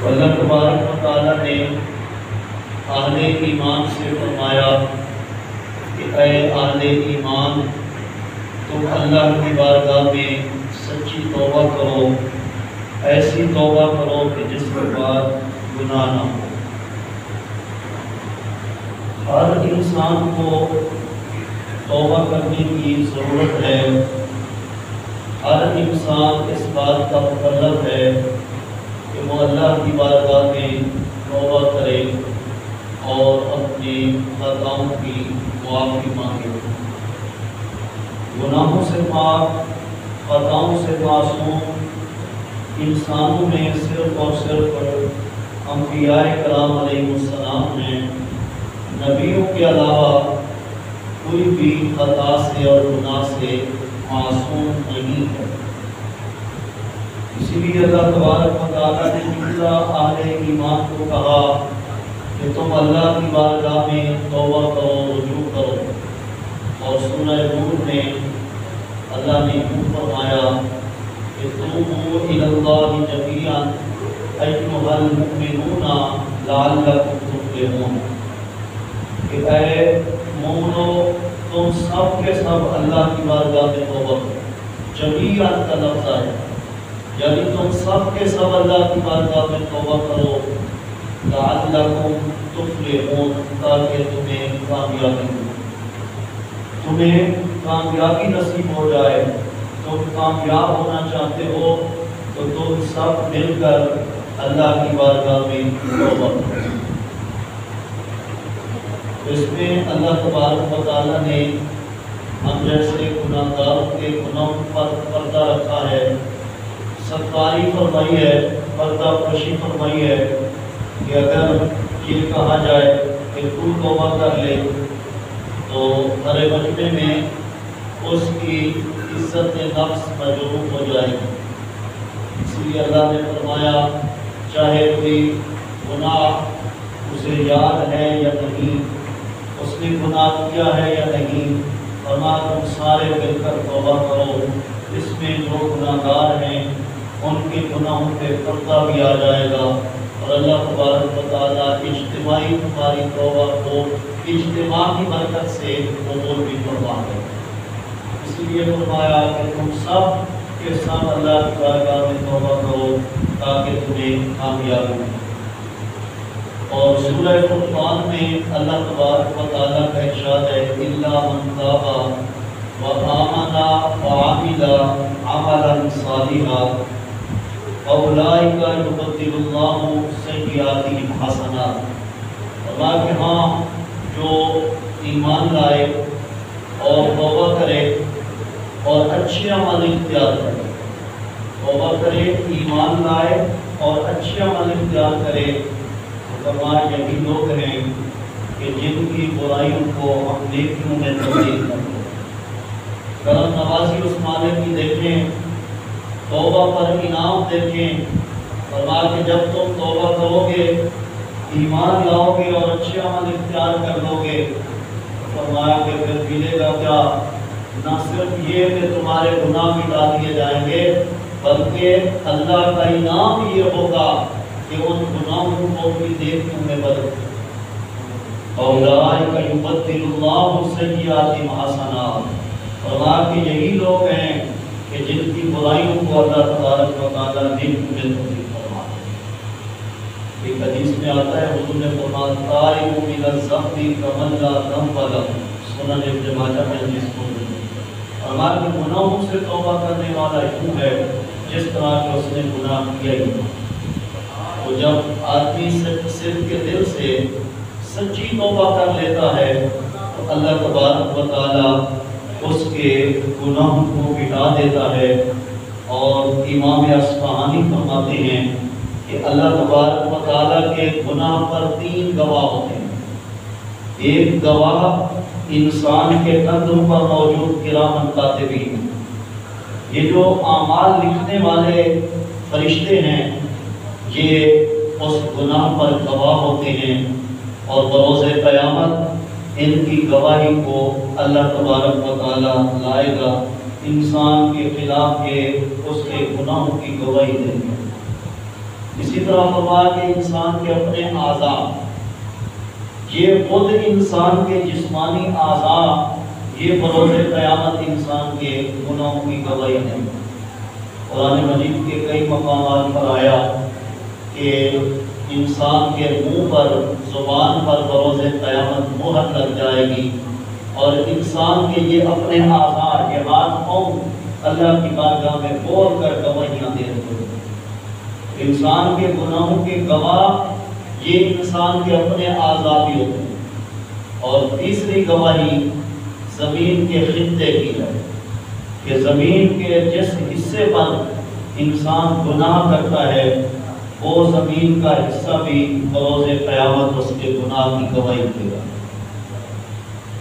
اللہ تبارک و تعالیٰ نے اہل ایمان سے فرمایا کہ اے اہل ایمان، تم اللہ کی بارگاہ میں سچی توبہ کرو، ایسی توبہ کرو کہ جس کے بعد گناہ نہ ہو۔ ہر انسان کو توبہ کرنے کی ضرورت ہے، ہر انسان اس بات کا مکلف ہے کہ وہ اللہ کی بارگاہ میں توبہ کرے اور اپنے خطاؤں کی معافی مانگے۔ گناہوں سے پاک، خطاؤں سے معصوم انسانوں میں صرف اور صرف انبیاء کرام علیہ السلام ہیں۔ نبیوں کے علاوہ کوئی بھی خطا سے اور گناہ سے معصوم نہیں ہے۔ اسی لیے اللہ تبارک و تعالیٰ نے جملہ اہل ایمان کو کہا کہ تم اللہ کی بارگاہ میں توبہ کرو، رجوع کرو۔ اور سورہ نور میں اللہ نے یوں فرمایا کہ توبوا الی اللہ جمیعا ایھا المؤمنون لعلکم تفلحون، کہ اے مومنو تم سب کے سب اللہ کی بارگاہ میں توبہ کرو۔ جمیعا کا لفظ ہے، یعنی تم سب کے سب اللہ کی بارگاہ میں توبہ کرو، لعلکم تفلحون، تاکہ تمہیں کامیابی ہو، تمہیں کامیابی نصیب ہو جائے۔ تم کامیاب ہونا چاہتے ہو تو تم سب مل کر اللہ کی بارگاہ میں توبہ کرو۔ اس میں اللہ تبارک و تعالیٰ نے ہم جیسے گناہ گاروں کے گناہوں پر پردہ رکھا ہے، ستاری فرمائی ہے، پردہ پوشی فرمائی ہے کہ اگر یہ کہا جائے کہ تو توبہ کر لے تو ہر مجمع میں اس کی عزت نفس مجروح ہو جائے گی۔ اس لیے اللہ نے فرمایا چاہے کوئی گناہ اسے یاد ہے یا نہیں، اس نے گناہ کیا ہے یا نہیں، فرمایا تم سارے مل کر توبہ کرو۔ اس میں جو گناہ گار ہیں ان کے گناہوں پہ پردہ بھی آ جائے گا، اور اللہ تبارک و تعالیٰ اجتماعی تمہاری توبہ کو اجتماع کی برکت سے قبول بھی فرما دے۔ اسی لیے فرمایا کہ تم سب کے سب اللہ کی بارگاہ میں توبہ کرو تاکہ تمہیں کامیابی ملے۔ اور سورہ فرقان میں اللہ تبارک و تعالیٰ کا ارشاد ہے الا من تاب وآمن وعمل عملا صالحا اولئک یبدل اللہ سیئاتہم حسنات۔ فرمایا کہ ہاں جو ایمان لائے اور توبہ کرے اور اچھے عمل اختیار کرے، توبہ کرے، ایمان لائے اور اچھے عمل اختیار کرے، فرمایا یہی لوگ ہیں کہ جن کی برائیوں کو ہم نیکیوں میں تبدیل کر دیں۔ کرم نوازی اس مالک کی دیکھیں، توبہ پر انعام دیکھیں۔ فرمایا کہ جب تم توبہ کرو گے، ایمان لاؤ گے اور اچھے عمل اختیار کر لو گے، فرمایا کہ پھر ملے گا کیا؟ نہ صرف یہ کہ تمہارے گناہ مٹا دیے جائیں گے، بلکہ اللہ کا انعام یہ ہوگا کہ ان گناہوں کو بھی نیکیوں میں بدل دے۔ اولئک یبدل اللہ سیئاتہم حسنات۔ فرمایا کہ یہی لوگ ہیں کہ جن کی برائیوں کو اللہ تبارک و تعالیٰ نیکیوں میں تبدیل فرما دے۔ ایک حدیث میں آتا ہے حضور نے فرمایا تائب من الذنب کمن لا ذنب لہ، سنن ابن ماجہ میں حدیث موجود ہے۔ فرمایا کہ گناہوں سے توبہ کرنے والا یوں ہے جس طرح کہ اس نے گناہ کیا ہی نہیں۔ تو جب آدمی صرف کے دل سے سچی توبہ کر لیتا ہے تو اللہ تبارک و تعالیٰ اس کے گناہوں کو مٹا دیتا ہے۔ اور امام اصفہانی فرماتے ہیں کہ اللہ تبارک و تعالیٰ کے گناہ پر 3 گواہ ہوتے ہیں۔ ایک گواہ انسان کے قدم پر موجود کرام کاتبین، یہ جو اعمال لکھنے والے فرشتے ہیں، یہ اس گناہ پر گواہ ہوتے ہیں، اور بروز قیامت ان کی گواہی کو اللہ تبارک و تعالیٰ لائے گا، انسان کے خلاف کے اس کے گناہوں کی گواہی دیں گے۔ اسی طرح فرمایا کہ انسان کے اپنے اعضاء، یہ خود انسان کے جسمانی اعضاء یہ بروز قیامت انسان کے گناہوں کی گواہی ہے۔ قرآن مجید کے کئی مقامات پر آیا کہ انسان کے منہ پر، زبان پر بروز قیامت مہر لگ جائے گی، اور انسان کے یہ اپنے اعضاء، یہ ہاتھ پاؤں اللہ کی بارگاہ میں بول کر گواہیاں دے رہے ہیں۔ انسان کے گناہوں کے گواہ یہ انسان کے اپنے اعضاء بھی ہوتے ہیں۔ اور تیسری گواہی زمین کے خطے کی ہے کہ زمین کے جس حصے پر انسان گناہ کرتا ہے وہ زمین کا حصہ بھی بروز قیامت اس کے گناہ کی گواہی دے گا۔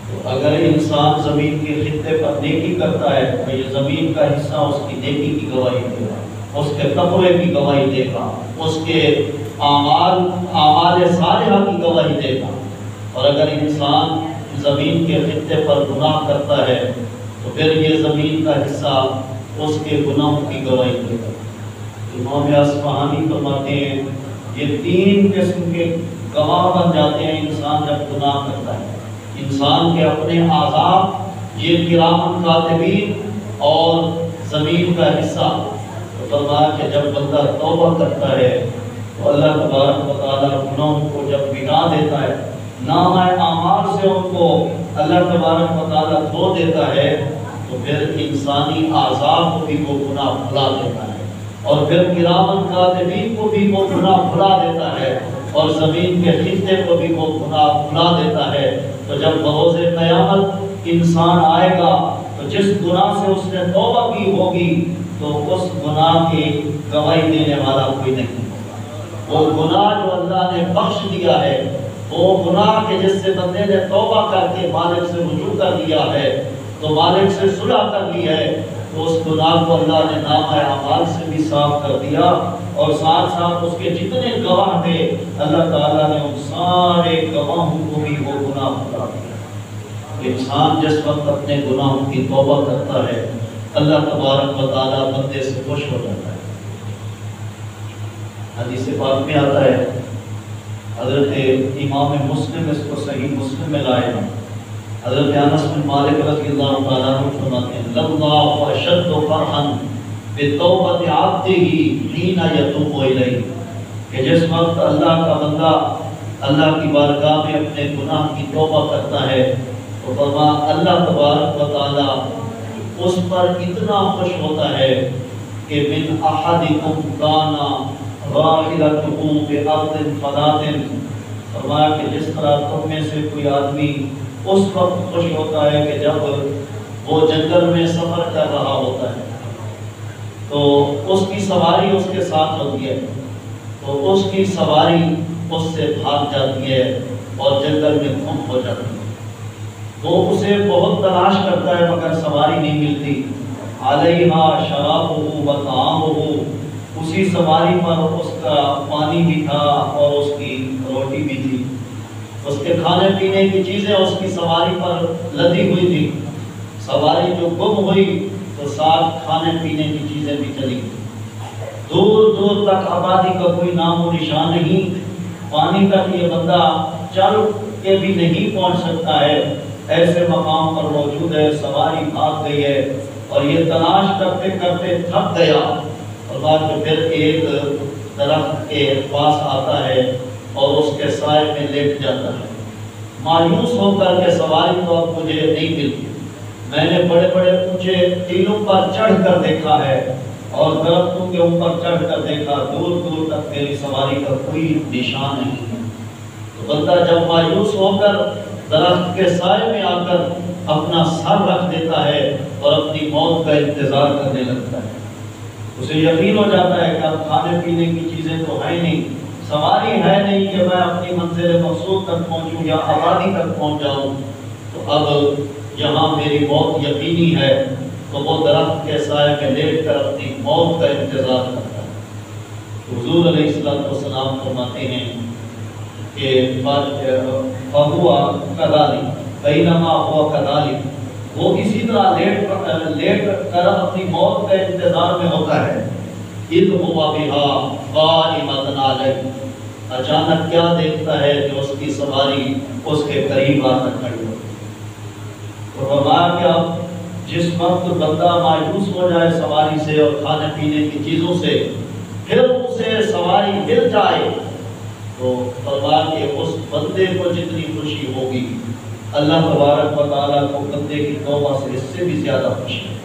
تو اگر انسان زمین کے خطے پر نیکی کرتا ہے تو یہ زمین کا حصہ اس کی نیکی کی گواہی دے گا، اس کے تقوی کی گواہی دے گا، اس کے اعمال صالحہ کی گواہی دے گا۔ اور اگر انسان زمین کے خطے پر گناہ کرتا ہے تو پھر یہ زمین کا حصہ اس کے گناہوں کی گواہی دے گا۔ امام اصفہانی فرماتے ہیں یہ تین قسم کے گواہ بن جاتے ہیں انسان جب گناہ کرتا ہے۔ انسان کے اپنے اعضاء یہ کرام کاتبین اور زمین کا حصہ۔ تو فرمایا کہ جب بندہ توبہ کرتا ہے تو اللہ تبارک و تعالیٰ گناہوں کو جب مٹا دیتا ہے، نامہ اعمال سے ان کو اللہ تبارک و تعالیٰ دھو دیتا ہے، تو پھر انسانی اعضاء کو بھی وہ گناہ بھلا دیتا ہے، اور پھر کرام کاتبین کو بھی وہ گناہ بھلا دیتا ہے، اور زمین کے خطے کو بھی وہ گناہ بھلا دیتا ہے۔ تو جب بروز قیامت انسان آئے گا تو جس گناہ سے اس نے توبہ کی ہوگی تو اس گناہ کی گواہی دینے والا کوئی نہیں ہوگا۔ وہ گناہ جو اللہ نے بخش دیا ہے، وہ گناہ کے جس سے بندے نے توبہ کر کے مالک سے رجوع کر لیا ہے، تو مالک سے صلح کر لی ہے، تو اس گناہ کو اللہ نے نامہ اعمال سے بھی صاف کر دیا، اور ساتھ ساتھ اس کے جتنے گواہ تھے اللہ تعالیٰ نے ان سارے گواہوں کو بھی وہ گناہ بھلا دیا۔ انسان جس وقت اپنے گناہوں کی توبہ کرتا ہے اللہ تبارک و تعالیٰ بندے سے خوش ہو جاتا ہے۔ حدیث پاک میں آتا ہے، حضرت امام مسلم اس کو صحیح مسلم میں لائے ہیں، حضرت انس بن مالک رضی اللہ تعالیٰ عنہ فرماتے ہیں لَاللَّهُ أَشَدُّ فَرْحًا بِتَوْبَةِ عَبْدِهِ حِينَ يَتُوبُ إِلَيْهِ، کہ جس وقت اللہ کا بندہ اللہ کی بارگاہ میں اپنے گناہ کی توبہ کرتا ہے تو فرمایا اللہ تبارک و تعالیٰ اس پر اتنا خوش ہوتا ہے کہ مِنْ أَحَدِكُمْ كَانَ رَاحِلَتُهُ بِأَرْضٍ فَلَاتٍ، فرمایا کہ جس طرح تم میں سے کوئی آدمی اس وقت خوش ہوتا ہے کہ جب وہ جنگل میں سفر کر رہا ہوتا ہے تو اس کی سواری اس کے ساتھ ہوتی ہے، تو اس کی سواری اس سے بھاگ جاتی ہے اور جنگل میں گم ہو جاتی ہے، وہ اسے بہت تلاش کرتا ہے مگر سواری نہیں ملتی۔ علیہا شرابہ و طعامہ، اسی سواری پر اس کا پانی بھی تھا اور اس کی روٹی بھی تھی، اس کے کھانے پینے کی چیزیں اس کی سواری پر لدی ہوئی تھی۔ سواری جو گم ہوئی تو ساتھ کھانے پینے کی چیزیں بھی چلی گئی، دور دور تک آبادی کا کوئی نام و نشان نہیں، پانی تک یہ بندہ چل کے بھی نہیں پہنچ سکتا ہے، ایسے مقام پر موجود ہے، سواری بھاگ گئی ہے اور یہ تلاش کرتے کرتے تھک گیا، اور بعد میں پھر ایک درخت کے پاس آتا ہے اور اس کے سائے میں لیٹ جاتا ہے، مایوس ہو کر کے سواری تو اب مجھے نہیں ملتی، میں نے بڑے بڑے اونچے ٹیلوں پر چڑھ کر دیکھا ہے اور درختوں کے اوپر چڑھ کر دیکھا، دور دور تک میری سواری کا کوئی نشان نہیں ہے۔ تو بندہ جب مایوس ہو کر درخت کے سائے میں آ کر اپنا سر رکھ دیتا ہے اور اپنی موت کا انتظار کرنے لگتا ہے، اسے یقین ہو جاتا ہے کہ اب کھانے پینے کی چیزیں تو ہیں نہیں، سواری ہے نہیں کہ میں اپنی منزل مقصود تک پہنچوں یا آبادی تک پہنچ جاؤں، تو اب یہاں میری موت یقینی ہے، تو وہ درخت کے سائے میں لیٹ کر اپنی موت کا انتظار کرتا ہے۔ حضور علیہ السلام فرماتے ہیں کہ فَهُوَ كَذَلِكَ بَيْنَمَا هُوَ كَذَلِكَ، وہ اسی طرح لیٹ کر اپنی موت کا انتظار میں ہوتا ہے، اذ ہوا بہا قائمۃ علیہ، اچانک کیا دیکھتا ہے کہ اس کی سواری اس کے قریب آ کر کھڑی ہو۔ تو فرمایا کہ اب جس وقت بندہ مایوس ہو جائے سواری سے اور کھانے پینے کی چیزوں سے، پھر اسے سواری مل جائے، تو فرمایا کہ اس بندے کو جتنی خوشی ہوگی اللہ تبارک و تعالیٰ کو بندے کی توبہ سے اس سے بھی زیادہ خوشی ہے۔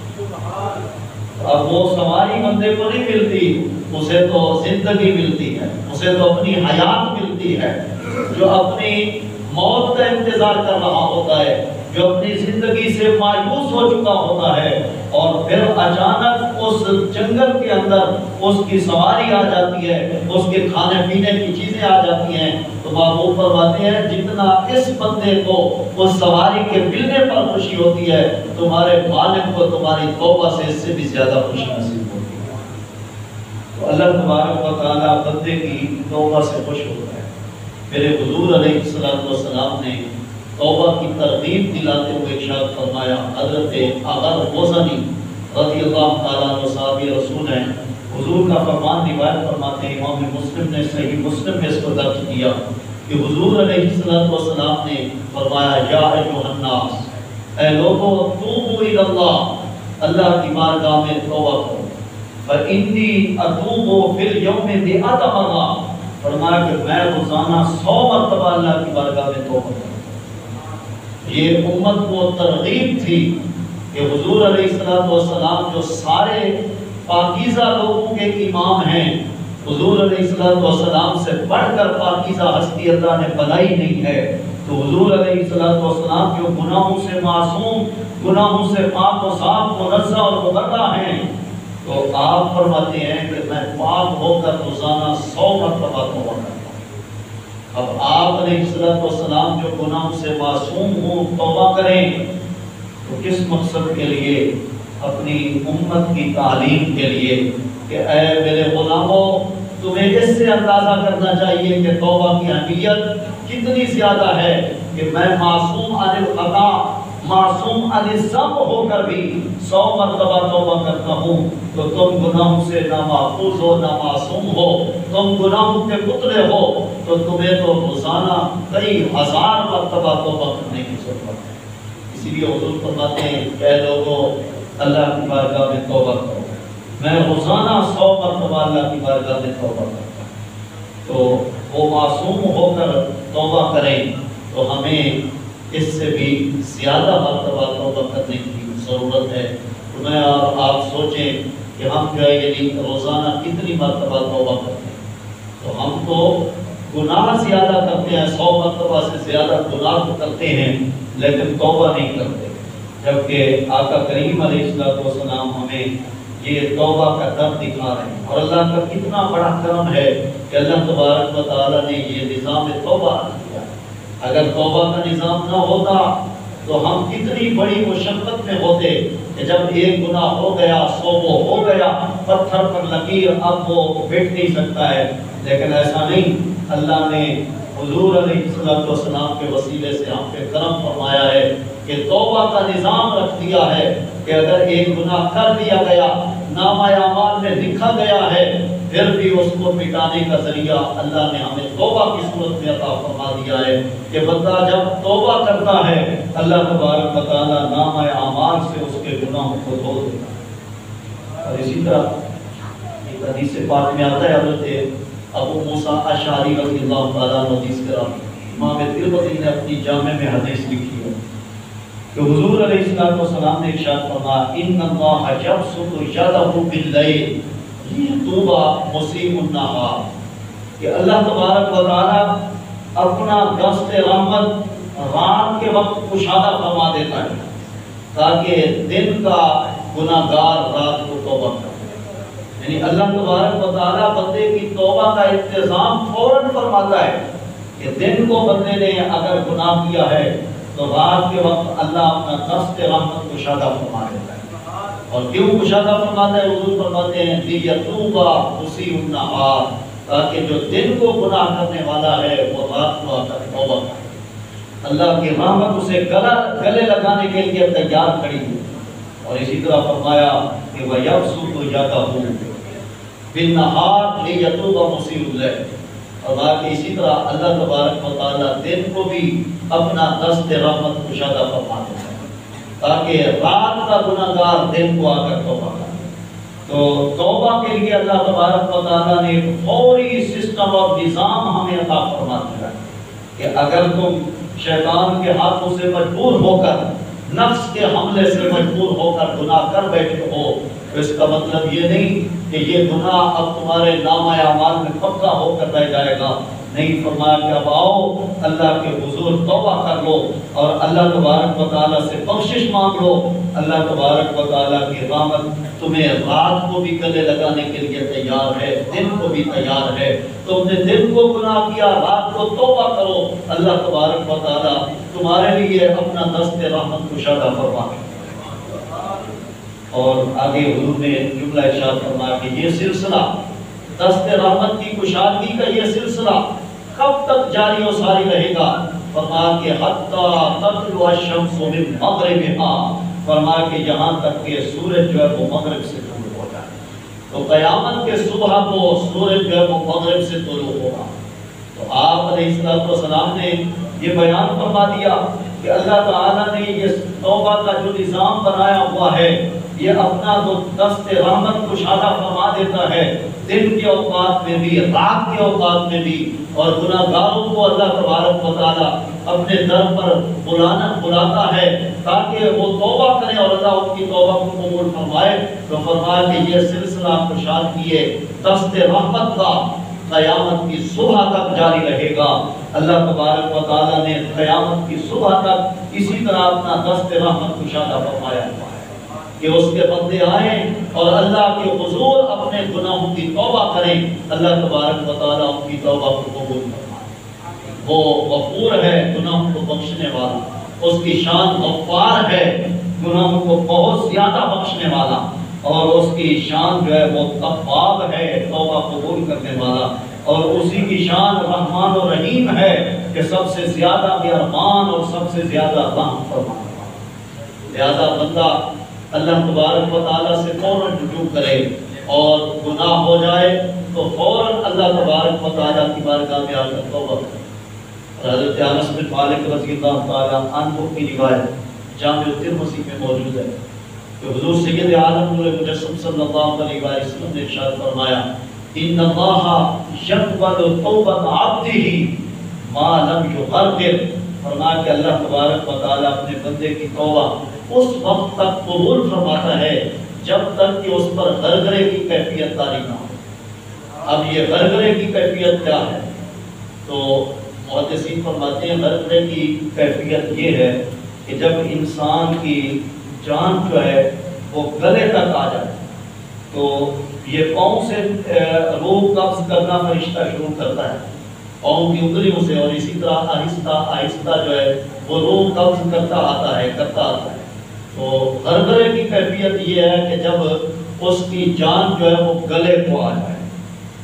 اب وہ سواری بندے کو نہیں ملتی، اسے تو زندگی ملتی ہے، اسے تو اپنی حیات ملتی ہے، جو اپنی موت کا انتظار کر رہا ہوتا ہے، جو اپنی زندگی سے مایوس ہو چکا ہوتا ہے، اور پھر اچانک اس جنگل کے اندر اس کی سواری آ جاتی ہے، اس کے کھانے پینے کی چیزیں آ جاتی ہیں، تو محبوب فرماتے ہیں جتنا اس بندے کو اس سواری کے ملنے پر خوشی ہوتی ہے، تمہارے مالک کو تمہاری توبہ سے اس سے بھی زیادہ خوشی نصیب ہوتی ہے۔ تو اللہ تبارک و تعالیٰ بندے کی توبہ سے خوش ہوتا ہے۔ میرے حضور علیہ السلام نے توبہ کی ترغیب دلاتے ہوئے ارشاد فرمایا، حضرت اغر موزنی رضی اللہ تعالیٰ عنہ صحابی رسول ہیں، حضور کا فرمان روایت فرماتے ہیں، امام مسلم نے صحیح مسلم میں اس کو درج کیا کہ حضور علیہ السلام نے فرمایا، یا ایھا الناس، اے لوگو، توبوا الی اللہ، اللہ کی بارگاہ میں توبہ کرو، فإنی اتوب فی اليوم 100 مرہ، فرمایا کہ میں روزانہ 100 مرتبہ اللہ کی بارگاہ میں توبہ کروں۔ یہ امت کو ترغیب تھی کہ حضور علیہ السلام جو سارے پاکیزہ لوگوں کے امام ہیں، حضور علیہ السلام سے بڑھ کر پاکیزہ ہستی اللہ نے بنائی نہیں ہے، تو حضور علیہ السلام جو گناہوں سے معصوم، گناہوں سے پاک و صاف، منزہ اور مبرہ ہیں، تو آپ فرماتے ہیں کہ میں پاک ہو کر روزانہ 100 مرتبہ توبہ کرتا ہوں۔ اب آپ علیہ السلام جو گناہوں سے معصوم ہوں توبہ کریں، تو کس مقصد کے لیے؟ اپنی امت کی تعلیم کے لیے کہ اے میرے غلاموں، تمہیں اس سے اندازہ کرنا چاہیے کہ توبہ کی اہمیت کتنی زیادہ ہے کہ میں معصوم عن الخطا، معصوم عن الذنب ہو کر بھی 100 مرتبہ توبہ کرتا ہوں، تو تم گناہوں سے نہ محفوظ ہو، نہ معصوم ہو، تم گناہوں کے پتلے ہو، تو تمہیں تو روزانہ کئی ہزار مرتبہ توبہ کرنے کی ضرورت ہے۔ اسی لیے حضور فرماتے ہیں کہ اے لوگوں، اللہ کی بارگاہ میں توبہ کرو، میں روزانہ 100 مرتبہ اللہ کی بارگاہ میں توبہ کرتا ہوں۔ تو وہ معصوم ہو کر توبہ کریں تو ہمیں اس سے بھی زیادہ مرتبہ توبہ کرنے کی ضرورت ہے۔ تو میں آپ سوچیں کہ ہم جو ہے یعنی روزانہ کتنی مرتبہ توبہ کرتے ہیں، تو ہم تو گناہ زیادہ کرتے ہیں، 100 مرتبہ سے زیادہ گناہ کرتے ہیں، لیکن توبہ نہیں کرتے، جبکہ آقا کریم علیہ السلام ہمیں یہ توبہ کا در دکھا رہے ہیں۔ اور اللہ کا کتنا بڑا کرم ہے کہ اللہ تبارک و تعالیٰ نے یہ نظام توبہ کیا۔ اگر توبہ کا نظام نہ ہوتا تو ہم کتنی بڑی مشقت میں ہوتے کہ جب ایک گناہ ہو گیا سو وہ ہو گیا، پتھر پر لکیر، اب وہ مٹ نہیں سکتا ہے، لیکن ایسا نہیں۔ اللہ نے حضور علیہ السلام کے وسیلے سے ہم پہ کرم فرمایا ہے کہ توبہ کا نظام رکھ دیا ہے کہ اگر ایک گناہ کر دیا گیا، نامہ اعمال میں لکھا گیا ہے، پھر بھی اس کو مٹانے کا ذریعہ اللہ نے ہمیں توبہ کی صورت میں عطا فرما دیا ہے کہ بندہ جب توبہ کرتا ہے اللہ تبارک و تعالیٰ نامہ اعمال سے اس کے گناہوں کو دھو دیتا ہے۔ اور اسی طرح ایک حدیث پاک میں آتا ہے، حضرت ابو موسیٰ اشعری رضی اللہ تعالیٰ عنہ حدیث کرا، امام ترمذی نے اپنی جامع میں حدیث لکھی ہے کہ حضور علیہ السلام نے ارشاد فرمایا، ان اللہ یبسط یدہ باللیل لیتوب مسیء النہار، کہ اللہ تبارک و تعالیٰ اپنا دست رحمت رات کے وقت کشادہ فرما دیتا ہے تاکہ دن کا گناہ گار رات کو توبہ کرے۔ یعنی اللہ تبارک و تعالیٰ بندے کی توبہ کا انتظام فوراً فرماتا ہے کہ دن کو بندے نے اگر گناہ کیا ہے تو رات کے وقت اللہ اپنا دست رحمت کشادہ فرما دیتا ہے۔ اور کیوں کشادہ فرماتا ہے؟ حضور فرماتے ہیں لیتوب مسیء النہار، تاکہ جو دن کو گناہ کرنے والا ہے وہ رات کو آ کر توبہ کرے۔ اللہ کی رحمت اسے گلے لگانے کے لیے تیار کھڑی ہے۔ اور اسی طرح فرمایا کہ وَيَبْسُطُ يَدَهُ، بالنہار لیتوب مسیء اللیل، اور باقی اسی طرح اللہ تبارک و تعالیٰ دن کو بھی اپنا دست رحمت کشادہ فرما دیتا ہے تاکہ رات کا گناہگار دن کو آ کر توبہ کرے۔ تو توبہ کے لیے اللہ تبارک و تعالیٰ نے ایک فوری سسٹم اور نظام ہمیں عطا فرما دیا ہے کہ اگر تم شیطان کے ہاتھوں سے مجبور ہو کر، نفس کے حملے سے مجبور ہو کر گناہ کر بیٹھے ہو تو اس کا مطلب یہ نہیں کہ یہ گناہ اب تمہارے نامہ اعمال میں پکا ہو کر رہ جائے گا۔ نہیں، فرمایا کہ اب آؤ اللہ کے حضور توبہ کر لو اور اللہ تبارک و تعالیٰ سے بخشش مانگ لو۔ اللہ تبارک و تعالیٰ کی رحمت تمہیں رات کو بھی گلے لگانے کے لیے تیار ہے، دن کو بھی تیار ہے۔ تم نے دن کو گناہ کیا، رات کو توبہ کرو، اللہ تبارک و تعالیٰ تمہارے لیے اپنا دست رحمت کشادہ فرمائے۔ اور آگے حضور نے جملہ ارشاد فرمایا کہ یہ سلسلہ دست رحمت کی کشادگی کا یہ سلسلہ کب تک جاری و ساری رہے گا؟ فرمایا کہ حتیٰ تطلع الشمس من مغربها، فرمایا کہ یہاں تک کہ سورج جو ہے وہ مغرب سے طلوع ہو جائے۔ تو قیامت کے صبح کو سورج جو ہے وہ مغرب سے طلوع ہوگا۔ تو آپ علیہ السلام نے یہ بیان فرما دیا کہ اللہ تعالیٰ نے یہ توبہ کا جو نظام بنایا ہوا ہے یہ اپنا تو دست رحمت کشادہ فرما دیتا ہے دن کے اوقات میں بھی، رات کے اوقات میں بھی، اور گناہگاروں کو اللہ تبارک و تعالیٰ اپنے در پر بلاتا ہے تاکہ وہ توبہ کریں اور اللہ ان کی توبہ کو قبول فرمائے۔ تو فرمایا کہ یہ سلسلہ کشادگی دست رحمت کا قیامت کی صبح تک جاری رہے گا۔ اللہ تبارک و تعالیٰ نے قیامت کی صبح تک اسی طرح اپنا دست رحمت کشادہ فرمایا ہوا ہے کہ اس کے بندے آئیں اور اللہ کے حضور اپنے گناہوں کی توبہ کریں، اللہ تبارک و تعالیٰ ان کی توبہ کو قبول فرمائے۔ وہ غفور ہے، گناہوں کو بخشنے والا، اس کی شان غفار ہے، گناہوں کو بہت زیادہ بخشنے والا، اور اس کی شان جو ہے وہ تواب ہے، توبہ قبول کرنے والا، اور اسی کی شان رحمان و رحیم ہے کہ سب سے زیادہ مہربان اور سب سے زیادہ رحم فرمانے والا۔ لہذا بندہ اللہ تبارک و تعالیٰ سے فوراً رجوع کرے، اور گناہ ہو جائے تو فوراً اللہ تبارک و تعالیٰ کی بارگاہ میں آ کر توبہ کرے۔ حضرت انس بن مالک رضی اللہ تعالیٰ عنہ کی روایت جامع ترمذی میں موجود ہے کہ حضور سید عالم نور مجسم صلی اللہ علیہ وسلم نے ارشاد فرمایا ان اللہ یقبل توبۃ عبدہ ما لم یغرغر، فرمایا کہ اللہ تبارک و تعالیٰ اپنے بندے کی توبہ اس وقت تک قبول فرماتا ہے جب تک کہ اس پر غرغرے کی کیفیت طاری نہ ہو۔ اب یہ غرغرے کی کیفیت کیا ہے؟ تو محدثین فرماتے ہیں غرغرے کی کیفیت یہ ہے کہ جب انسان کی جان جو ہے وہ گلے تک آ جائے تو یہ پاؤں سے روح قبض کرنا فرشتہ شروع کرتا ہے، پاؤں کی انگلیوں سے، اور اسی طرح آہستہ آہستہ جو ہے وہ روح قبض کرتا آتا ہے۔ تو غرغرے کی کیفیت یہ ہے کہ جب اس کی جان جو ہے وہ گلے کو آ جائے،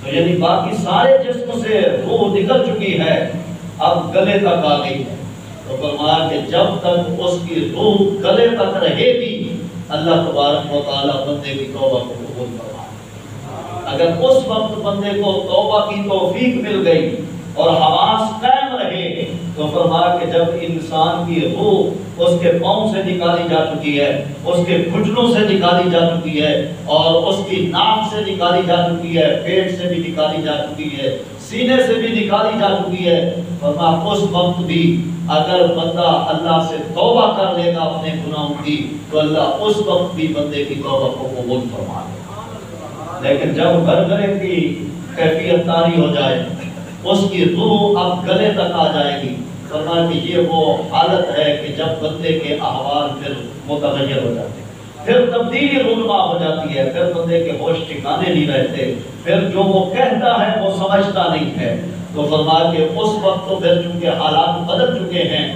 تو یعنی باقی سارے جسم سے روح نکل چکی ہے، اب گلے تک آ گئی ہے۔ تو فرمایا کہ جب تک اس کی روح گلے تک رہے گی اللہ تبارک و تعالیٰ بندے کی توبہ کو قبول فرمائے۔ اگر اس وقت بندے کو توبہ کی توفیق مل گئی اور حواس قائم رہے تو فرمایا کہ جب انسان کی روح اس کے پاؤں سے نکالی جا چکی ہے، اس کے گھٹنوں سے نکالی جا چکی ہے، اور اس کی ناک سے نکالی جا چکی ہے، پیٹ سے بھی نکالی جا چکی ہے، سینے سے بھی نکالی جا چکی ہے، فرمایا اس وقت بھی اگر بندہ اللہ سے توبہ کر لے گا اپنے گناہوں کی تو اللہ اس وقت بھی بندے کی توبہ کو قبول فرما لے گا۔ لیکن جب غرغرے کی کیفیت طاری ہو جائے، اس کی روح اب گلے تک آ جائے گی، فرمایا کہ یہ وہ حالت ہے کہ جب بندے کے احوال پھر متغیر ہو جاتے ہیں، پھر تبدیلی رونما ہو جاتی ہے، پھر بندے کے ہوش ٹھکانے نہیں رہتے، پھر جو وہ کہتا ہے وہ سمجھتا نہیں ہے۔ تو فرمایا کہ اس وقت تو پھر چونکہ حالات بدل چکے ہیں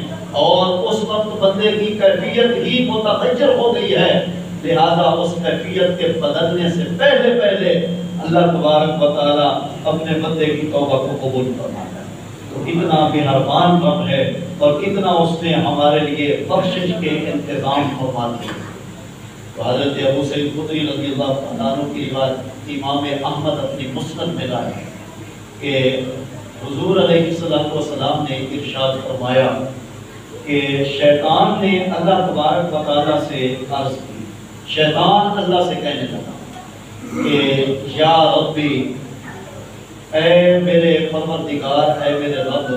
اور اس وقت بندے کی کیفیت ہی متغیر ہو گئی ہے، لہذا اس کیفیت کے بدلنے سے پہلے اللہ تبارک و تعالیٰ اپنے بندے کی توبہ کو قبول فرماتا ہے۔ تو کتنا مہربان رب ہے اور کتنا اس نے ہمارے لیے بخشش کے انتظام فرما دیے۔ تو حضرت ابو سعید خدری رضی اللہ عنہ کی روایت امام احمد اپنی مسند میں لائے کہ حضور علیہ السلام نے ارشاد فرمایا کہ شیطان نے اللہ تبارک و تعالیٰ سے عرض کی، شیطان اللہ سے کہنے لگا کہ یا ربی، اے میرے پروردگار، اے میرے رب،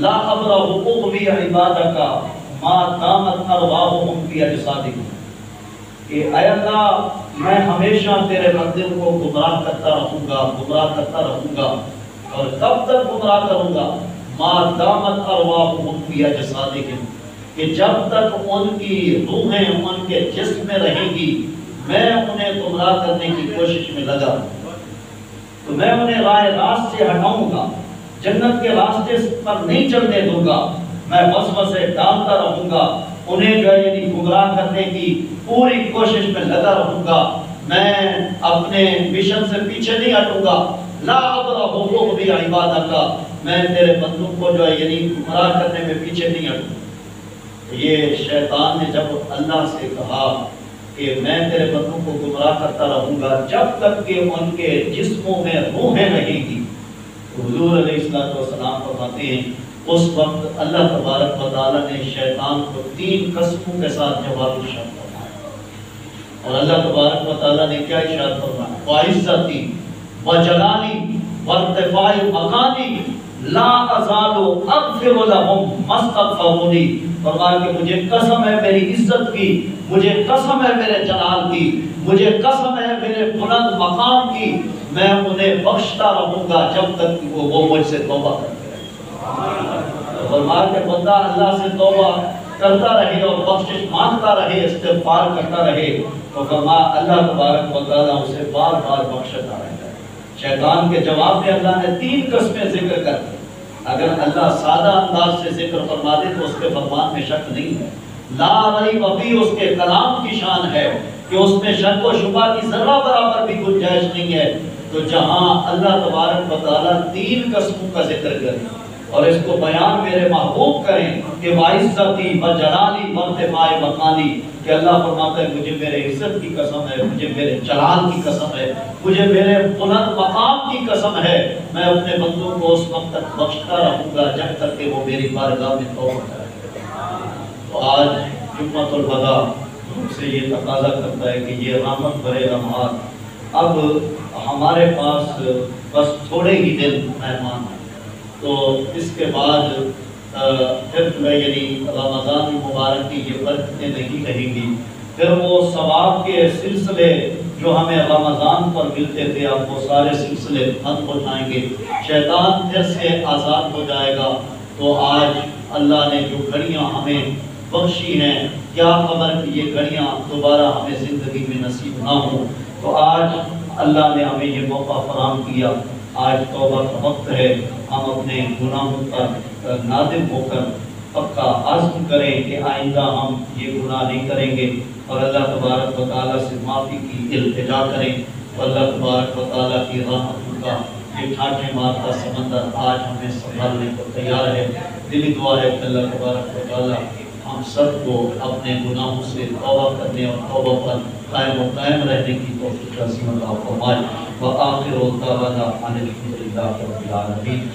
لا ابرہ اغوی عبادک ما دامت ارواحہم فی اجسادہم، کہ اے اللہ میں ہمیشہ تیرے بندوں کو گمراہ کرتا رہوں گا اور کب تک گمراہ کروں گا؟ ما دامت ارواحہم فی اجسادہم، کہ جب تک ان کی روحیں ان کے جسم میں رہیں گی میں انہیں گمراہ کرنے کی کوشش میں لگا، تو میں انہیں راہ راست سے ہٹاؤں گا، جنت کے راستے پر نہیں چلنے دوں گا، میں وسوسے ڈالتا رہوں گا، انہیں جو ہے یعنی گمراہ کرنے کی پوری کوشش میں لگا رہوں گا، میں اپنے مشن سے پیچھے نہیں ہٹوں گا، لا ابرہ اغوی عبادک، میں تیرے بندوں کو جو ہے یعنی گمراہ کرنے میں پیچھے نہیں ہٹوں گا۔ یہ شیطان نے جب اللہ سے کہا کہ میں تیرے بندوں کو گمراہ کرتا رہوں گا جب تک کہ ان کے جسموں میں روحیں رہیں گی، حضور علیہ السلام فرماتے ہیں اس وقت اللہ تبارک و تعالیٰ نے شیطان کو 3 قسموں کے ساتھ جواب ارشاد فرمایا، اور اللہ تبارک و تعالیٰ نے کیا ارشاد فرمایا؟ وَعِزَّتِي وَجَلَالِي وَارْتِفَاعِ مَكَانِي لا ازالو اغفر لهم ما استغفرونی، فرمایا کہ مجھے قسم ہے میری عزت کی، مجھے قسم ہے میرے جلال کی، مجھے قسم ہے میرے بلند مقام کی، میں انہیں بخشتا رہوں گا جب تک کہ وہ مجھ سے توبہ کرتے رہے۔ فرمایا کہ بندہ اللہ سے توبہ کرتا رہے اور بخشش مانگتا رہے، استغفار کرتا رہے، تو فرمایا اللہ تبارک و تعالیٰ اسے بار بار بخشتا رہے۔ شیطان کے جواب میں اللہ نے 3 قسمیں ذکر کر دی، اگر اللہ سادہ انداز سے ذکر فرما دے تو اس کے فرمان میں شک نہیں ہے، لا ریب فیہ اس کے کلام کی شان ہے کہ اس میں شک و شبہ کی ذرہ برابر بھی گنجائش نہیں ہے، تو جہاں اللہ تبارک و تعالیٰ 3 قسموں کا ذکر کریں اور اس کو بیان میرے محبوب کریں کہ وَعِزَّتِي وَجَلَالِي وَارْتِفَاعِ مَكَانِي، کہ اللہ فرماتا ہے مجھے میرے عزت کی قسم ہے، مجھے میرے جلال کی قسم ہے، مجھے میرے بلند مقام کی قسم ہے، میں اپنے بندوں کو اس وقت تک بخشتا رہوں گا جب تک کہ وہ میری بارگاہ میں توبہ کریں۔ تو آج جمعۃ الوداع ہم سے یہ تقاضا کرتا ہے کہ یہ رحمت بھرے لمحات اب ہمارے پاس بس تھوڑے ہی دن مہمان ہیں، تو اس کے بعد پھر یعنی رمضان مبارک کی یہ برکتیں نہیں رہیں گی، پھر وہ ثواب کے سلسلے جو ہمیں رمضان پر ملتے تھے اب وہ سارے سلسلے بند ہو جائیں گے، شیطان پھر سے آزاد ہو جائے گا۔ تو آج اللہ نے جو گھڑیاں ہمیں بخشی ہیں، کیا خبر کہ یہ گھڑیاں دوبارہ ہمیں زندگی میں نصیب نہ ہوں، تو آج اللہ نے ہمیں یہ موقع فراہم کیا، آج توبہ کا وقت ہے، ہم اپنے گناہوں پر نادم ہو کر پکا عزم کریں کہ آئندہ ہم یہ گناہ نہیں کریں گے، اور اللہ تبارک و تعالیٰ سے معافی کی التجا کریں، اور اللہ تبارک و تعالیٰ کی رحمتوں کا یہ ٹھاٹھے مارتا سمندر آج ہمیں سنبھالنے کو تیار ہے۔ دلی دعا ہے کہ اللہ تبارک و تعالیٰ ہم سب کو اپنے گناہوں سے توبہ کرنے اور توبہ پر قائم و قائم رہنے کی توفیق عظیم عطا فرمائے۔ وآخر دعوانا ان الحمد للہ رب العالمین۔